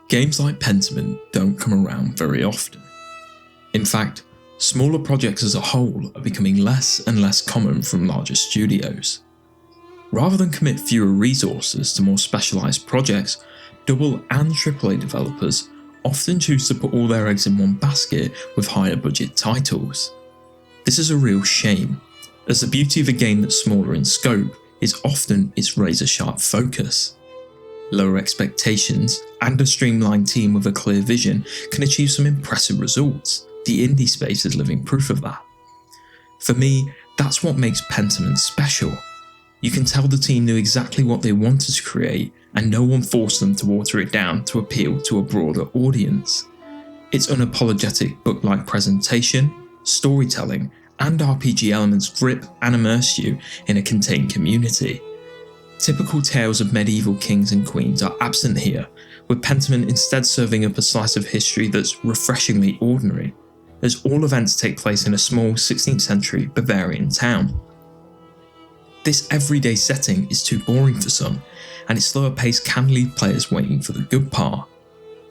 Games like Pentiment don't come around very often. In fact, smaller projects as a whole are becoming less and less common from larger studios. Rather than commit fewer resources to more specialised projects, double and AAA developers often choose to put all their eggs in one basket with higher budget titles. This is a real shame, as the beauty of a game that's smaller in scope is often its razor-sharp focus. Lower expectations and a streamlined team with a clear vision can achieve some impressive results. The indie space is living proof of that. For me, that's what makes Pentiment special. You can tell the team knew exactly what they wanted to create, and no one forced them to water it down to appeal to a broader audience. Its unapologetic book-like presentation, storytelling, and RPG elements grip and immerse you in a contained community. Typical tales of medieval kings and queens are absent here, with Pentiment instead serving up a slice of history that's refreshingly ordinary, as all events take place in a small 16th century Bavarian town. This everyday setting is too boring for some, and its slower pace can leave players waiting for the good part.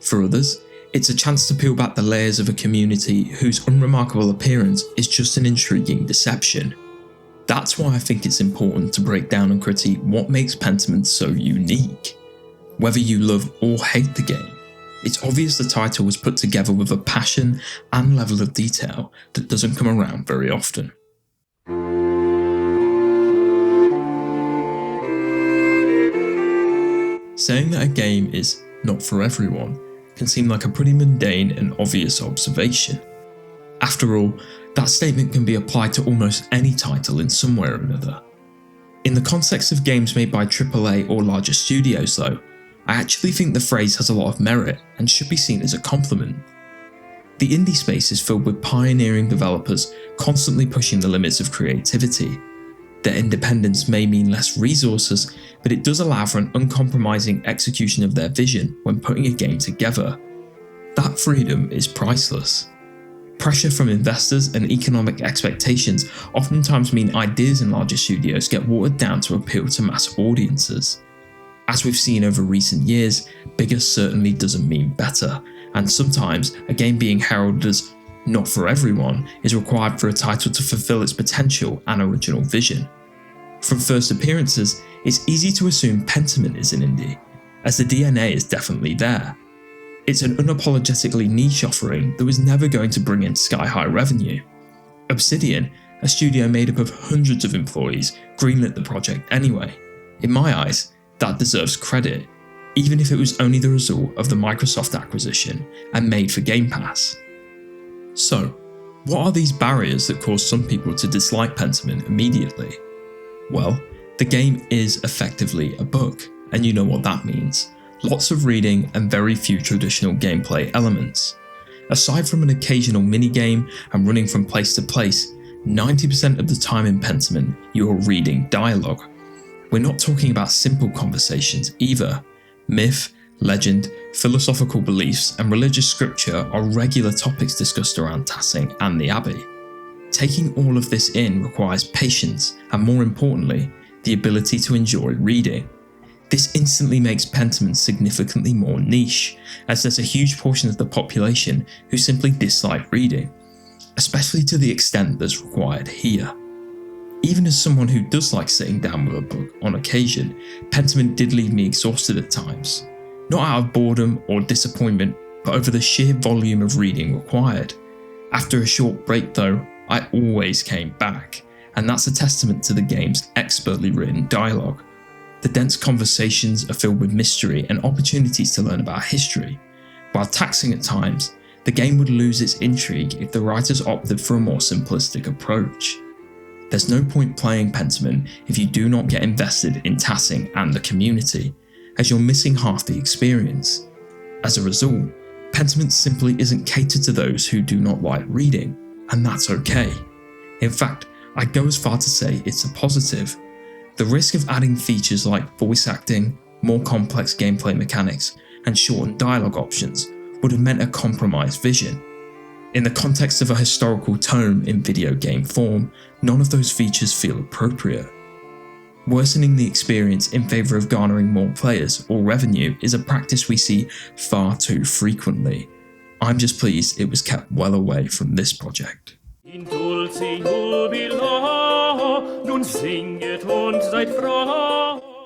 For others, it's a chance to peel back the layers of a community whose unremarkable appearance is just an intriguing deception. That's why I think it's important to break down and critique what makes Pentiment so unique. Whether you love or hate the game, it's obvious the title was put together with a passion and level of detail that doesn't come around very often. Saying that a game is not for everyone can seem like a pretty mundane and obvious observation. After all, that statement can be applied to almost any title in some way or another. In the context of games made by AAA or larger studios though, I actually think the phrase has a lot of merit and should be seen as a compliment. The indie space is filled with pioneering developers constantly pushing the limits of creativity. Their independence may mean less resources, but it does allow for an uncompromising execution of their vision when putting a game together. That freedom is priceless. Pressure from investors and economic expectations oftentimes mean ideas in larger studios get watered down to appeal to mass audiences. As we've seen over recent years, bigger certainly doesn't mean better, and sometimes a game being heralded as not for everyone is required for a title to fulfill its potential and original vision. From first appearances, it's easy to assume Pentiment is an indie, as the DNA is definitely there. It's an unapologetically niche offering that was never going to bring in sky-high revenue. Obsidian, a studio made up of hundreds of employees, greenlit the project anyway. In my eyes, that deserves credit, even if it was only the result of the Microsoft acquisition and made for Game Pass. So, what are these barriers that cause some people to dislike Pentiment immediately? Well, the game is effectively a book, and you know what that means. Lots of reading and very few traditional gameplay elements. Aside from an occasional minigame and running from place to place, 90% of the time in Pentiment you are reading dialogue. We're not talking about simple conversations either. Myth, legend, philosophical beliefs and religious scripture are regular topics discussed around Tassing and the Abbey. Taking all of this in requires patience and, more importantly, the ability to enjoy reading. This instantly makes Pentiment significantly more niche, as there's a huge portion of the population who simply dislike reading, especially to the extent that's required here. Even as someone who does like sitting down with a book on occasion, Pentiment did leave me exhausted at times. Not out of boredom or disappointment, but over the sheer volume of reading required. After a short break though, I always came back, and that's a testament to the game's expertly written dialogue. The dense conversations are filled with mystery and opportunities to learn about history. While taxing at times, the game would lose its intrigue if the writers opted for a more simplistic approach. There's no point playing Pentiment if you do not get invested in Tassing and the community, as you're missing half the experience. As a result, Pentiment simply isn't catered to those who do not like reading, and that's okay. In fact, I'd go as far to say it's a positive. The risk of adding features like voice acting, more complex gameplay mechanics, and shortened dialogue options would have meant a compromised vision. In the context of a historical tome in video game form, none of those features feel appropriate. Worsening the experience in favour of garnering more players or revenue is a practice we see far too frequently. I'm just pleased it was kept well away from this project.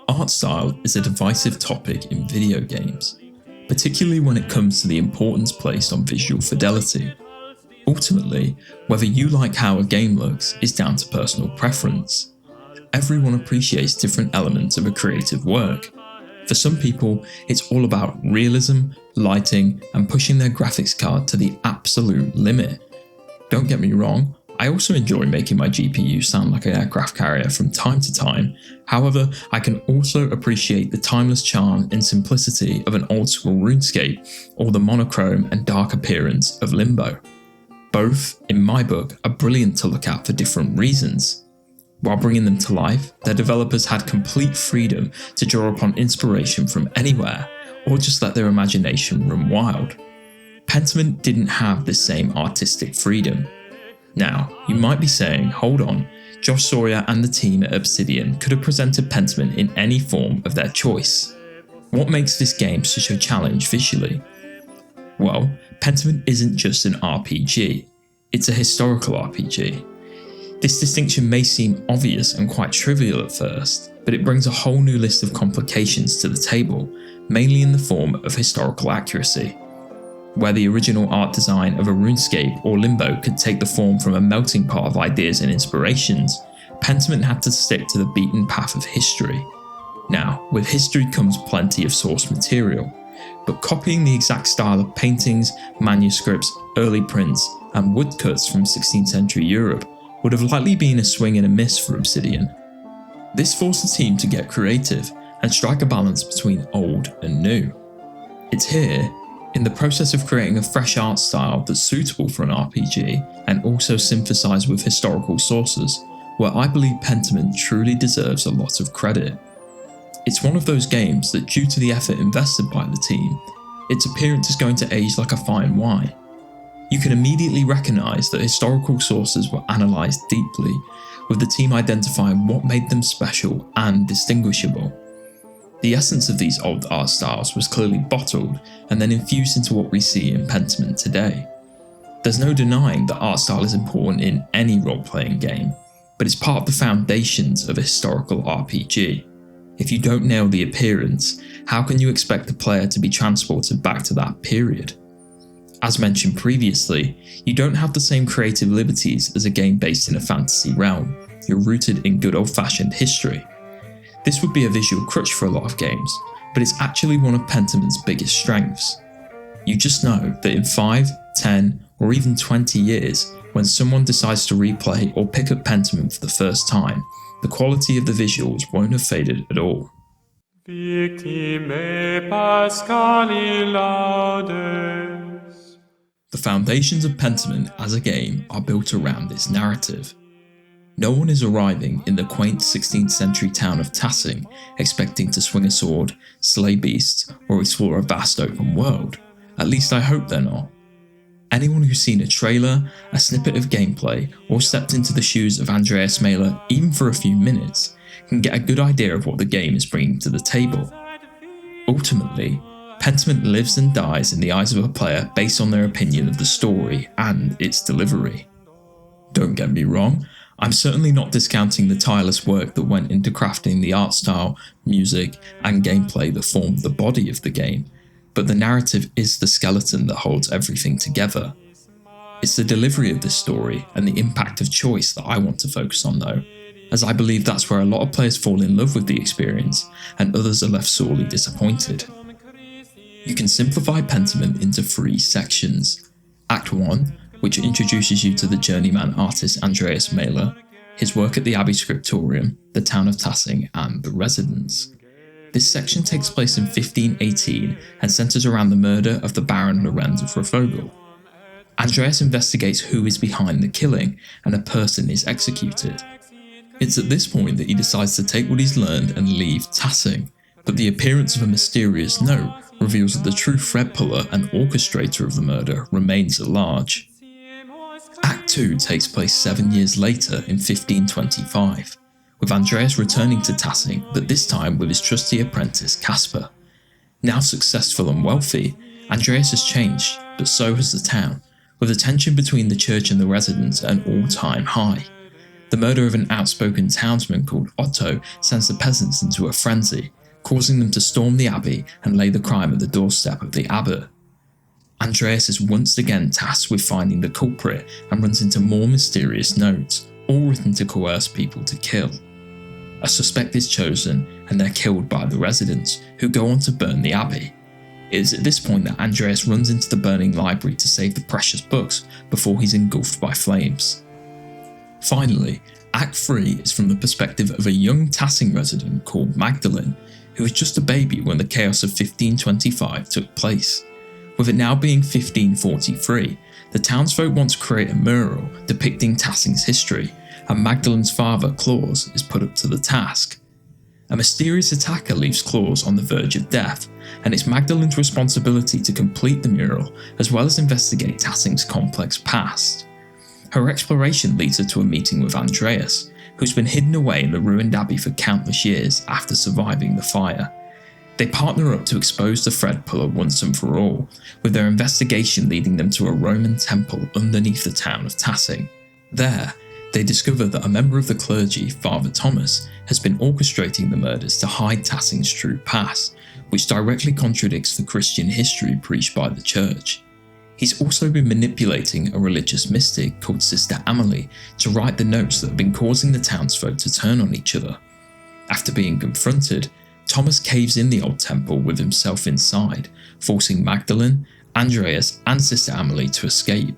Art style is a divisive topic in video games, particularly when it comes to the importance placed on visual fidelity. Ultimately, whether you like how a game looks is down to personal preference. Everyone appreciates different elements of a creative work. For some people, it's all about realism, lighting, and pushing their graphics card to the absolute limit. Don't get me wrong, I also enjoy making my GPU sound like an aircraft carrier from time to time. However, I can also appreciate the timeless charm and simplicity of an old-school RuneScape, or the monochrome and dark appearance of Limbo. Both, in my book, are brilliant to look at for different reasons. While bringing them to life, their developers had complete freedom to draw upon inspiration from anywhere, or just let their imagination run wild. Pentiment didn't have the same artistic freedom. Now, you might be saying, hold on, Josh Sawyer and the team at Obsidian could have presented Pentiment in any form of their choice. What makes this game such a challenge visually? Well, Pentiment isn't just an RPG, it's a historical RPG. This distinction may seem obvious and quite trivial at first, but it brings a whole new list of complications to the table, mainly in the form of historical accuracy. Where the original art design of a RuneScape or Limbo could take the form from a melting pot of ideas and inspirations, Pentiment had to stick to the beaten path of history. Now, with history comes plenty of source material, but copying the exact style of paintings, manuscripts, early prints, and woodcuts from 16th century Europe would have likely been a swing and a miss for Obsidian. This forced the team to get creative and strike a balance between old and new. It's here, in the process of creating a fresh art style that's suitable for an RPG and also synthesized with historical sources, where I believe Pentiment truly deserves a lot of credit. It's one of those games that, due to the effort invested by the team, its appearance is going to age like a fine wine. You can immediately recognise that historical sources were analysed deeply, with the team identifying what made them special and distinguishable. The essence of these old art styles was clearly bottled and then infused into what we see in Pentiment today. There's no denying that art style is important in any role-playing game, but it's part of the foundations of a historical RPG. If you don't nail the appearance, how can you expect the player to be transported back to that period? As mentioned previously, you don't have the same creative liberties as a game based in a fantasy realm. You're rooted in good old-fashioned history. This would be a visual crutch for a lot of games, but it's actually one of Pentiment's biggest strengths. You just know that in 5, 10, or even 20 years, when someone decides to replay or pick up Pentiment for the first time, the quality of the visuals won't have faded at all. Victime Pascali Laudes. The foundations of Pentiment as a game are built around its narrative. No one is arriving in the quaint 16th century town of Tassing expecting to swing a sword, slay beasts, or explore a vast open world. At least I hope they're not. Anyone who's seen a trailer, a snippet of gameplay, or stepped into the shoes of Andreas Mailer even for a few minutes can get a good idea of what the game is bringing to the table. Ultimately, Pentiment lives and dies in the eyes of a player based on their opinion of the story and its delivery. Don't get me wrong, I'm certainly not discounting the tireless work that went into crafting the art style, music, and gameplay that formed the body of the game, but the narrative is the skeleton that holds everything together. It's the delivery of this story and the impact of choice that I want to focus on though, as I believe that's where a lot of players fall in love with the experience and others are left sorely disappointed. You can simplify Pentiment into 3 sections. Act 1, which introduces you to the journeyman artist Andreas Mailer, his work at the Abbey Scriptorium, the town of Tassing, and the residents. This section takes place in 1518 and centres around the murder of the Baron Lorenz of Revogel. Andreas investigates who is behind the killing, and a person is executed. It's at this point that he decides to take what he's learned and leave Tassing, but the appearance of a mysterious note reveals that the true thread puller and orchestrator of the murder remains at large. Act 2 takes place 7 years later in 1525, with Andreas returning to Tassing, but this time with his trusty apprentice Caspar. Now successful and wealthy, Andreas has changed, but so has the town, with the tension between the church and the residents at an all-time high. The murder of an outspoken townsman called Otto sends the peasants into a frenzy, causing them to storm the abbey and lay the crime at the doorstep of the abbot. Andreas is once again tasked with finding the culprit and runs into more mysterious notes, all written to coerce people to kill. A suspect is chosen and they're killed by the residents, who go on to burn the abbey. It is at this point that Andreas runs into the burning library to save the precious books before he's engulfed by flames. Finally, Act 3 is from the perspective of a young Tassing resident called Magdalene, who was just a baby when the chaos of 1525 took place. With it now being 1543, the townsfolk want to create a mural depicting Tassing's history, and Magdalene's father, Claus, is put up to the task. A mysterious attacker leaves Claus on the verge of death, and it's Magdalene's responsibility to complete the mural as well as investigate Tassing's complex past. Her exploration leads her to a meeting with Andreas, who's been hidden away in the ruined abbey for countless years after surviving the fire. They partner up to expose the thread puller once and for all, with their investigation leading them to a Roman temple underneath the town of Tassing. There, they discover that a member of the clergy, Father Thomas, has been orchestrating the murders to hide Tassing's true past, which directly contradicts the Christian history preached by the church. He's also been manipulating a religious mystic called Sister Amelie to write the notes that have been causing the townsfolk to turn on each other. After being confronted, Thomas caves in the old temple with himself inside, forcing Magdalene, Andreas and Sister Amelie to escape.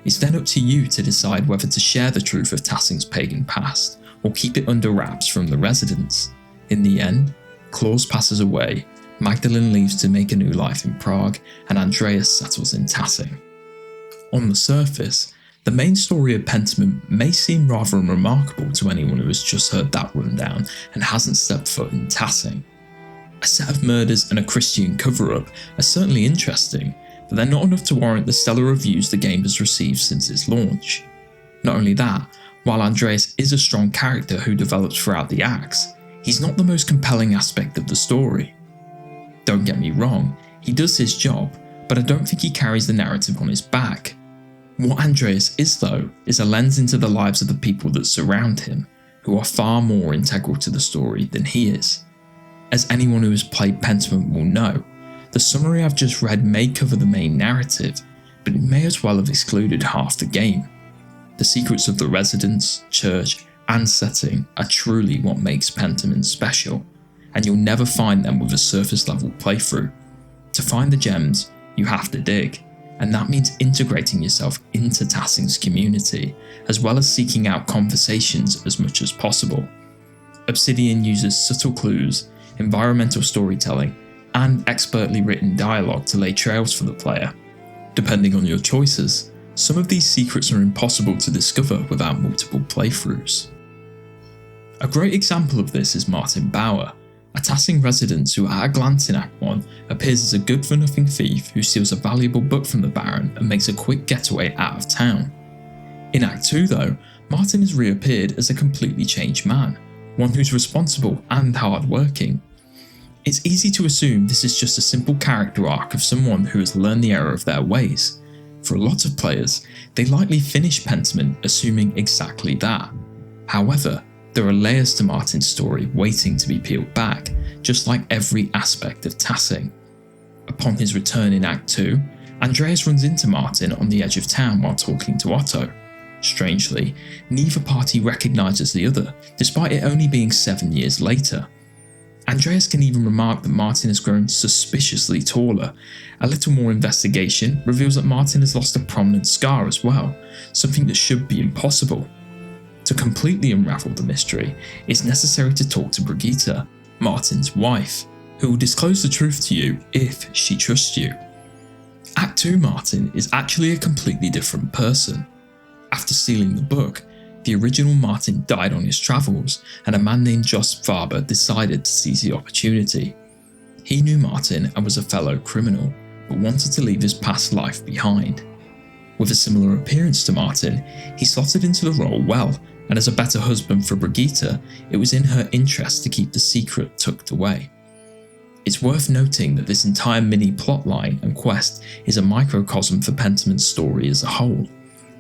It's then up to you to decide whether to share the truth of Tassing's pagan past or keep it under wraps from the residents. In the end, Claus passes away, Magdalene leaves to make a new life in Prague, and Andreas settles in Tassing. On the surface, the main story of Pentiment may seem rather unremarkable to anyone who has just heard that rundown and hasn't stepped foot in Tassing. A set of murders and a Christian cover-up are certainly interesting, but they're not enough to warrant the stellar reviews the game has received since its launch. Not only that, while Andreas is a strong character who develops throughout the acts, he's not the most compelling aspect of the story. Don't get me wrong, he does his job, but I don't think he carries the narrative on his back. What Andreas is though, is a lens into the lives of the people that surround him, who are far more integral to the story than he is. As anyone who has played Pentiment will know, the summary I've just read may cover the main narrative, but it may as well have excluded half the game. The secrets of the residents, church, and setting are truly what makes Pentiment special, and you'll never find them with a surface level playthrough. To find the gems, you have to dig, and that means integrating yourself into Tassing's community, as well as seeking out conversations as much as possible. Obsidian uses subtle clues, environmental storytelling, and expertly written dialogue to lay trails for the player. Depending on your choices, some of these secrets are impossible to discover without multiple playthroughs. A great example of this is Martin Bauer, a Tassing resident who at a glance in Act 1 appears as a good-for-nothing thief who steals a valuable book from the Baron and makes a quick getaway out of town. In Act 2 though, Martin has reappeared as a completely changed man, one who's responsible and hard-working. It's easy to assume this is just a simple character arc of someone who has learned the error of their ways. For a lot of players, they likely finish Pentiment assuming exactly that. However, there are layers to Martin's story waiting to be peeled back, just like every aspect of Tassing. Upon his return in Act 2, Andreas runs into Martin on the edge of town while talking to Otto. Strangely, neither party recognises the other, despite it only being 7 years later. Andreas can even remark that Martin has grown suspiciously taller. A little more investigation reveals that Martin has lost a prominent scar as well, something that should be impossible. To completely unravel the mystery, it's necessary to talk to Brigitte, Martin's wife, who will disclose the truth to you if she trusts you. Act 2 Martin is actually a completely different person. After stealing the book, the original Martin died on his travels, and a man named Jos Faber decided to seize the opportunity. He knew Martin and was a fellow criminal, but wanted to leave his past life behind. With a similar appearance to Martin, he slotted into the role well, and as a better husband for Brigitte, it was in her interest to keep the secret tucked away. It's worth noting that this entire mini plotline and quest is a microcosm for Pentiment's story as a whole.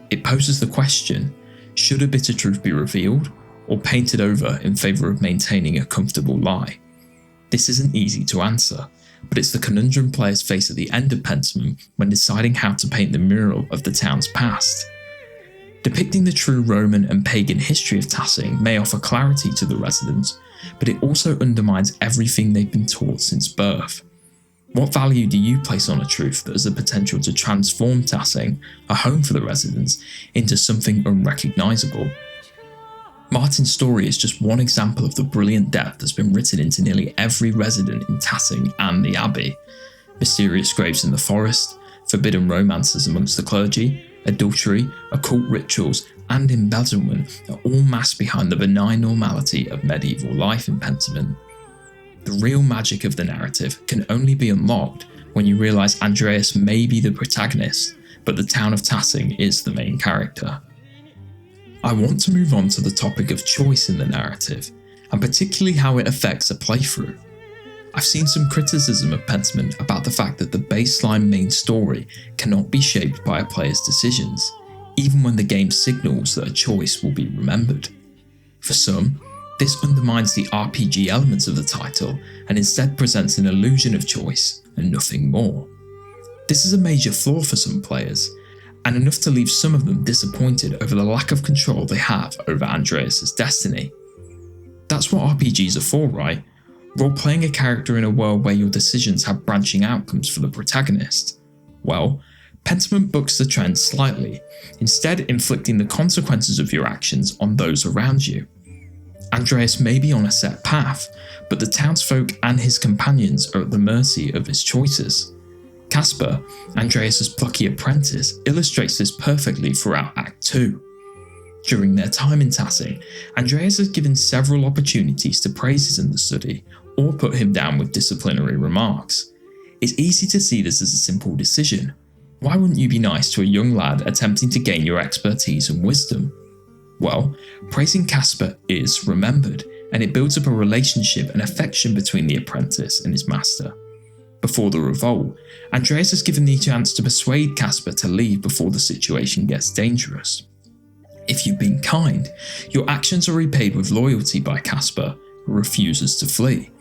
It poses the question, should a bitter truth be revealed, or painted over in favour of maintaining a comfortable lie? This isn't easy to answer, but it's the conundrum players face at the end of Pentiment when deciding how to paint the mural of the town's past. Depicting the true Roman and pagan history of Tassing may offer clarity to the residents, but it also undermines everything they've been taught since birth. What value do you place on a truth that has the potential to transform Tassing, a home for the residents, into something unrecognisable? Martin's story is just one example of the brilliant depth that's been written into nearly every resident in Tassing and the Abbey. Mysterious graves in the forest, forbidden romances amongst the clergy, adultery, occult rituals, and embezzlement are all masked behind the benign normality of medieval life in Pentiment. The real magic of the narrative can only be unlocked when you realise Andreas may be the protagonist, but the town of Tassing is the main character. I want to move on to the topic of choice in the narrative, and particularly how it affects a playthrough. I've seen some criticism of Pentiment about the fact that the baseline main story cannot be shaped by a player's decisions, even when the game signals that a choice will be remembered. For some, this undermines the RPG elements of the title and instead presents an illusion of choice and nothing more. This is a major flaw for some players, and enough to leave some of them disappointed over the lack of control they have over Andreas' destiny. That's what RPGs are for, right? Role-playing a character in a world where your decisions have branching outcomes for the protagonist. Well, Pentiment bucks the trend slightly, instead inflicting the consequences of your actions on those around you. Andreas may be on a set path, but the townsfolk and his companions are at the mercy of his choices. Casper, Andreas' plucky apprentice, illustrates this perfectly throughout Act 2. During their time in Tassing, Andreas has given several opportunities to praise his understudy or put him down with disciplinary remarks. It's easy to see this as a simple decision. Why wouldn't you be nice to a young lad attempting to gain your expertise and wisdom? Well, praising Casper is remembered, and it builds up a relationship and affection between the apprentice and his master. Before the revolt, Andreas is given the chance to persuade Casper to leave before the situation gets dangerous. If you've been kind, your actions are repaid with loyalty by Casper, who refuses to flee.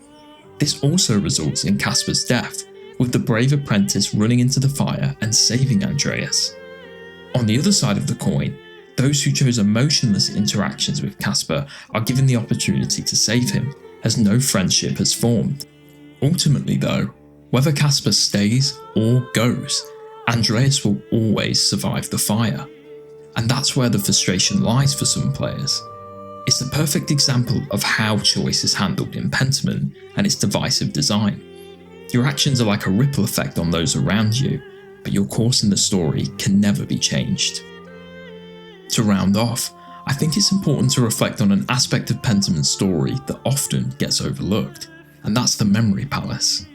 This also results in Casper's death, with the brave apprentice running into the fire and saving Andreas. On the other side of the coin, those who chose emotionless interactions with Casper are given the opportunity to save him, as no friendship has formed. Ultimately though, whether Casper stays or goes, Andreas will always survive the fire. And that's where the frustration lies for some players. It's the perfect example of how choice is handled in Pentiment and its divisive design. Your actions are like a ripple effect on those around you, but your course in the story can never be changed. To round off, I think it's important to reflect on an aspect of Pentiment's story that often gets overlooked, and that's the memory palace.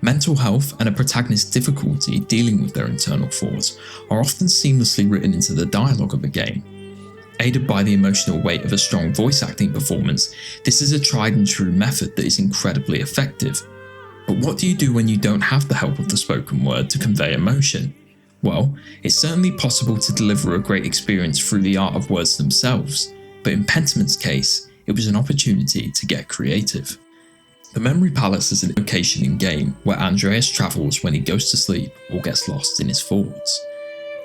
Mental health and a protagonist's difficulty dealing with their internal thoughts are often seamlessly written into the dialogue of a game. Aided by the emotional weight of a strong voice acting performance, this is a tried and true method that is incredibly effective. But what do you do when you don't have the help of the spoken word to convey emotion? Well, it's certainly possible to deliver a great experience through the art of words themselves, but in Pentiment's case, it was an opportunity to get creative. The Memory Palace is a location in-game where Andreas travels when he goes to sleep or gets lost in his thoughts.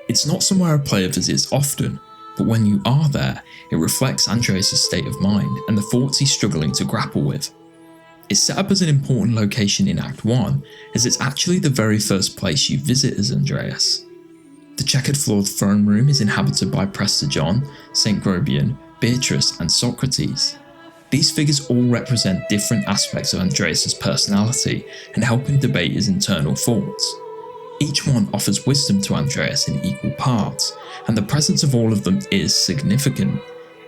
It's not somewhere a player visits often, but when you are there, it reflects Andreas' state of mind and the thoughts he's struggling to grapple with. It's set up as an important location in Act 1, as it's actually the very first place you visit as Andreas. The checkered floored throne room is inhabited by Prester John, St. Grobian, Beatrice and Socrates. These figures all represent different aspects of Andreas' personality and help him debate his internal thoughts. Each one offers wisdom to Andreas in equal parts, and the presence of all of them is significant.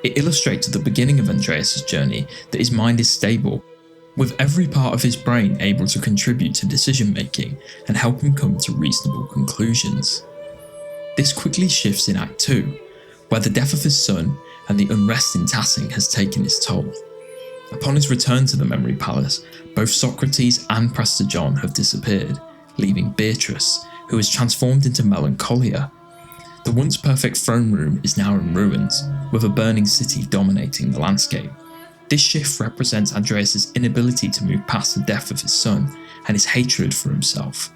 It illustrates at the beginning of Andreas' journey that his mind is stable, with every part of his brain able to contribute to decision making and help him come to reasonable conclusions. This quickly shifts in Act 2, where the death of his son and the unrest in Tassing has taken its toll. Upon his return to the Memory Palace, both Socrates and Prester John have disappeared, leaving Beatrice, who has transformed into Melancholia. The once perfect throne room is now in ruins, with a burning city dominating the landscape. This shift represents Andreas' inability to move past the death of his son and his hatred for himself.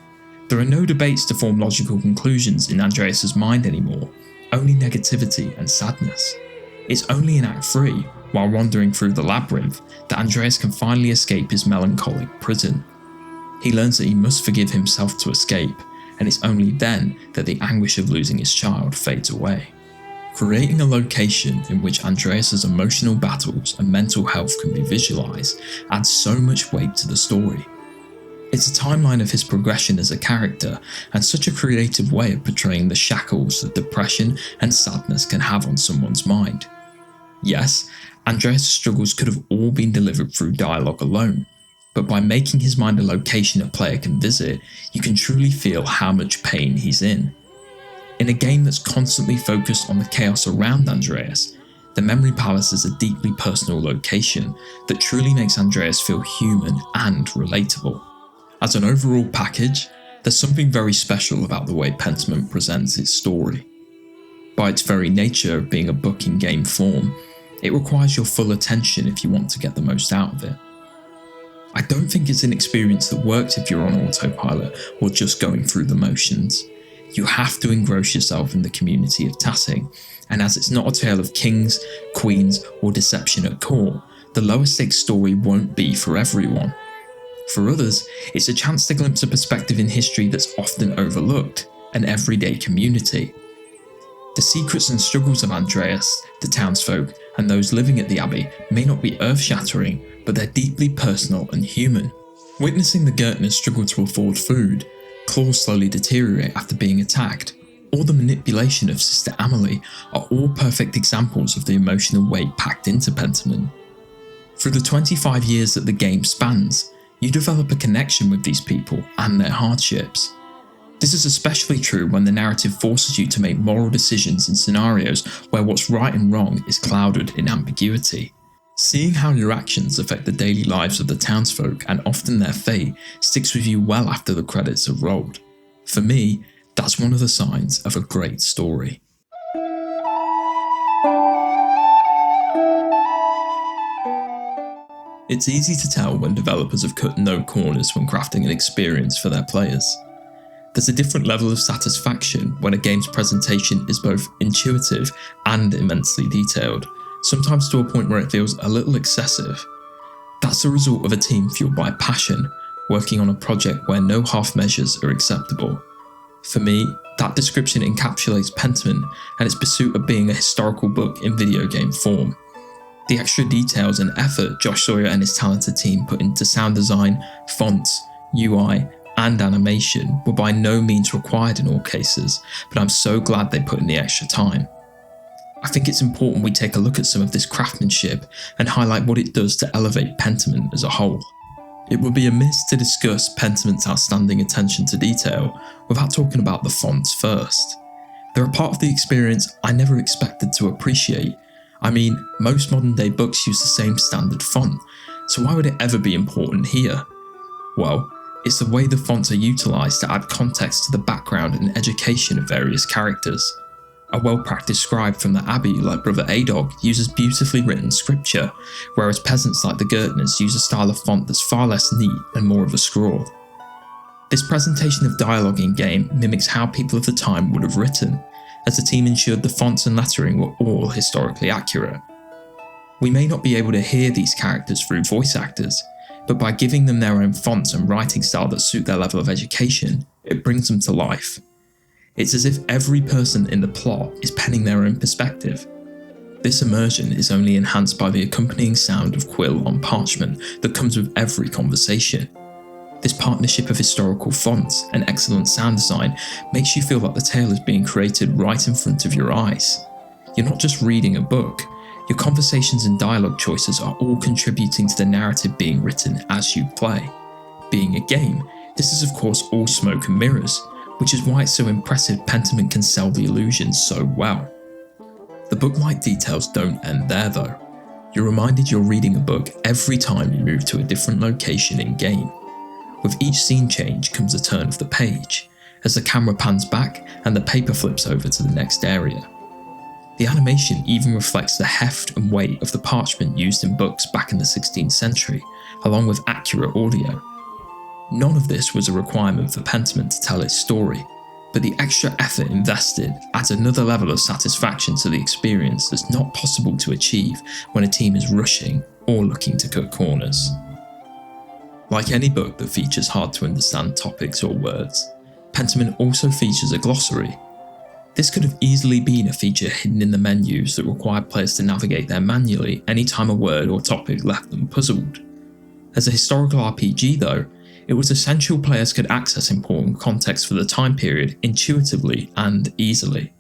There are no debates to form logical conclusions in Andreas' mind anymore, only negativity and sadness. It's only in Act 3, while wandering through the labyrinth, that Andreas can finally escape his melancholic prison. He learns that he must forgive himself to escape, and it's only then that the anguish of losing his child fades away. Creating a location in which Andreas' emotional battles and mental health can be visualised adds so much weight to the story. It's a timeline of his progression as a character, and such a creative way of portraying the shackles that depression and sadness can have on someone's mind. Yes, Andreas' struggles could have all been delivered through dialogue alone, but by making his mind a location a player can visit, you can truly feel how much pain he's in. In a game that's constantly focused on the chaos around Andreas, the Memory Palace is a deeply personal location that truly makes Andreas feel human and relatable. As an overall package, there's something very special about the way Pentiment presents its story. By its very nature of being a book in game form, it requires your full attention if you want to get the most out of it. I don't think it's an experience that works if you're on autopilot or just going through the motions. You have to engross yourself in the community of Tassing, and as it's not a tale of kings, queens, or deception at court, the lower stakes story won't be for everyone. For others, it's a chance to glimpse a perspective in history that's often overlooked, an everyday community. The secrets and struggles of Andreas, the townsfolk, and those living at the Abbey may not be earth-shattering, but they're deeply personal and human. Witnessing the Gertners struggle to afford food, claws slowly deteriorate after being attacked, or the manipulation of Sister Amelie are all perfect examples of the emotional weight packed into Pentiment. Through the 25 years that the game spans, you develop a connection with these people and their hardships. This is especially true when the narrative forces you to make moral decisions in scenarios where what's right and wrong is clouded in ambiguity. Seeing how your actions affect the daily lives of the townsfolk and often their fate sticks with you well after the credits have rolled. For me, that's one of the signs of a great story. It's easy to tell when developers have cut no corners when crafting an experience for their players. There's a different level of satisfaction when a game's presentation is both intuitive and immensely detailed, sometimes to a point where it feels a little excessive. That's the result of a team fueled by passion, working on a project where no half measures are acceptable. For me, that description encapsulates Pentiment and its pursuit of being a historical book in video game form. The extra details and effort Josh Sawyer and his talented team put into sound design, fonts, UI, and animation were by no means required in all cases, but I'm so glad they put in the extra time. I think it's important we take a look at some of this craftsmanship and highlight what it does to elevate Pentiment as a whole. It would be amiss to discuss Pentiment's outstanding attention to detail without talking about the fonts first. They're a part of the experience I never expected to appreciate. I mean, most modern day books use the same standard font, so why would it ever be important here? Well, it's the way the fonts are utilised to add context to the background and education of various characters. A well-practiced scribe from the Abbey like Brother Adog uses beautifully written scripture, whereas peasants like the Gertners use a style of font that's far less neat and more of a scrawl. This presentation of dialogue in-game mimics how people of the time would have written, as the team ensured the fonts and lettering were all historically accurate. We may not be able to hear these characters through voice actors, but by giving them their own fonts and writing style that suit their level of education, it brings them to life. It's as if every person in the plot is penning their own perspective. This immersion is only enhanced by the accompanying sound of quill on parchment that comes with every conversation. This partnership of historical fonts and excellent sound design makes you feel like the tale is being created right in front of your eyes. You're not just reading a book, your conversations and dialogue choices are all contributing to the narrative being written as you play. Being a game, this is of course all smoke and mirrors, which is why it's so impressive Pentiment can sell the illusion so well. The book-like details don't end there though. You're reminded you're reading a book every time you move to a different location in-game. With each scene change comes a turn of the page, as the camera pans back and the paper flips over to the next area. The animation even reflects the heft and weight of the parchment used in books back in the 16th century, along with accurate audio. None of this was a requirement for Pentiment to tell its story, but the extra effort invested adds another level of satisfaction to the experience that's not possible to achieve when a team is rushing or looking to cut corners. Like any book that features hard to understand topics or words, Pentiment also features a glossary. This could have easily been a feature hidden in the menus that required players to navigate there manually anytime a word or topic left them puzzled. As a historical RPG though, it was essential players could access important context for the time period intuitively and easily.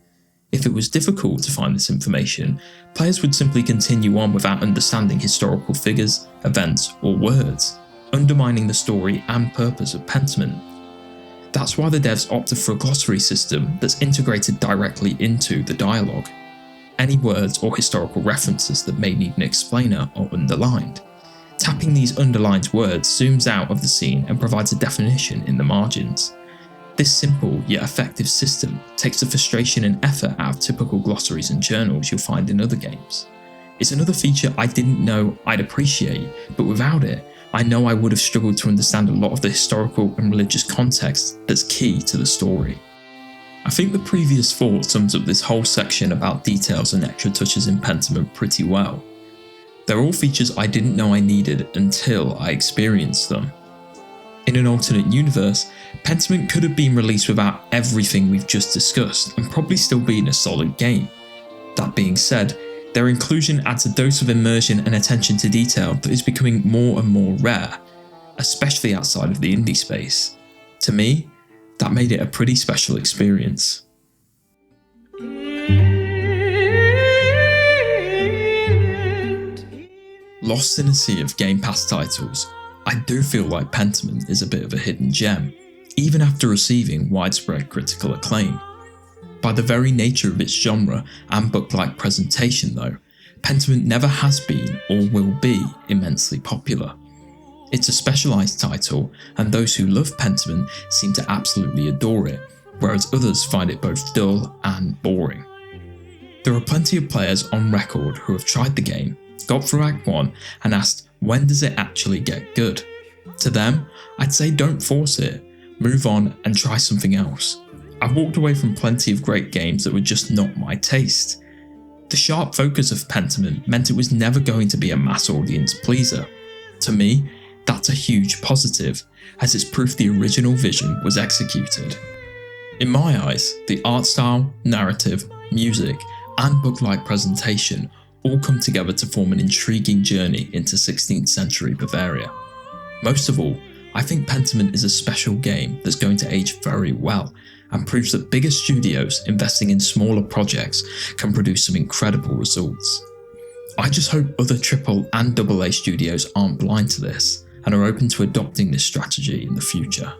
If it was difficult to find this information, players would simply continue on without understanding historical figures, events, or words, undermining the story and purpose of Pentiment. That's why the devs opted for a glossary system that's integrated directly into the dialogue. Any words or historical references that may need an explainer are underlined. Tapping these underlined words zooms out of the scene and provides a definition in the margins. This simple yet effective system takes the frustration and effort out of typical glossaries and journals you'll find in other games. It's another feature I didn't know I'd appreciate, but without it, I know I would have struggled to understand a lot of the historical and religious context that's key to the story. I think the previous thought sums up this whole section about details and extra touches in Pentiment pretty well. They're all features I didn't know I needed until I experienced them. In an alternate universe, Pentiment could have been released without everything we've just discussed and probably still been a solid game. That being said, their inclusion adds a dose of immersion and attention to detail that is becoming more and more rare, especially outside of the indie space. To me, that made it a pretty special experience. Lost in a sea of Game Pass titles, I do feel like Pentiment is a bit of a hidden gem, even after receiving widespread critical acclaim. By the very nature of its genre and book-like presentation though, Pentiment never has been or will be immensely popular. It's a specialised title, and those who love Pentiment seem to absolutely adore it, whereas others find it both dull and boring. There are plenty of players on record who have tried the game, got through Act 1 and asked, when does it actually get good? To them, I'd say don't force it, move on and try something else. I've walked away from plenty of great games that were just not my taste. The sharp focus of Pentiment meant it was never going to be a mass audience pleaser. To me, that's a huge positive, as it's proof the original vision was executed. In my eyes, the art style, narrative, music, and book-like presentation all come together to form an intriguing journey into 16th century Bavaria. Most of all, I think Pentiment is a special game that's going to age very well, and proves that bigger studios investing in smaller projects can produce some incredible results. I just hope other AAA and AA studios aren't blind to this and are open to adopting this strategy in the future.